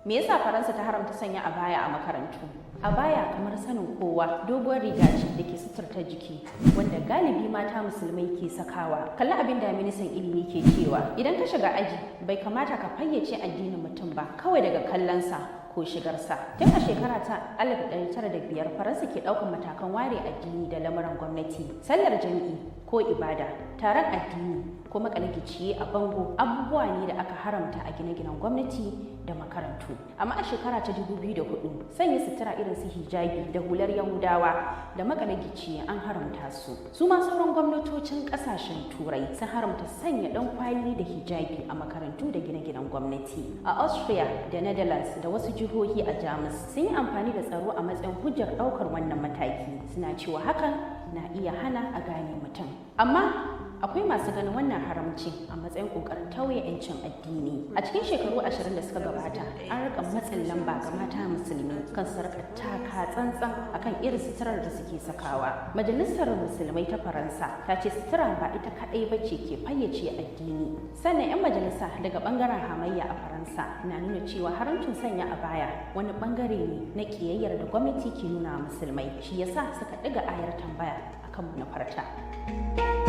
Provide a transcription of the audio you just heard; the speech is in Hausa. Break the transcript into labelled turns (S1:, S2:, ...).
S1: Me yasa Faransa ta haramta sanya abaya a makarantu? Abaya, kamar sanin kowa, doguwar riga ce da ke suturta jiki, wanda galibi mata musulmai ke sakawa. Kalli abin da ministan ilimi ke cewa, idan ka shiga aji, bai kamata ka fayyace addinin mutum ba, kawai daga kallonsa ko shigarsa. Tun a shekara ta 1905, Faransa ke ɗaukar matakan ware addini da lamuran gwamnati. Sallar jami'i ko ibada, taron addini ko makale gicciye a bango abubuwa ne da aka haramta a gine-ginen gwamnati da makarantu. Amma a shekara ta 2004, sanya sutura irin su hijabi da hular Yahudawa da makale gicciye an haramta su. Su ma sauran gwamnatocin kasashen Turai sun haramta sanya dan kwali da hijabi a makarantu da gine-ginen gwamnati. A Austria da Netherlands da wasu jihohi a Jamus sun yi amfani da tsaro a matsayin hujjar ɗaukar wannan mataki. Suna cewa hakan na iya hana a gane mutum. Amma akwai masu ganin wannan haramci a matsayin kokarin tauye 'yancin addini. A cikin shekaru 20 da suka gabata, an rika matsin lamba ga mata musulmi kan su rika taka tsantsan akan irin suturar da suke sakawa. Majalisar Musulmai ta Faransa ta ce sutura ba ita kadai bace ke fayyace addini. Sannan 'yan majalisa daga bangaren hamayya a Faransa na nuna cewa haramcin sanya abaya wani bangare ne na kiyayyar da gwamnati ke nuna musulmai. Shi yasa suka ɗiga ayar tambaya akan manufarta.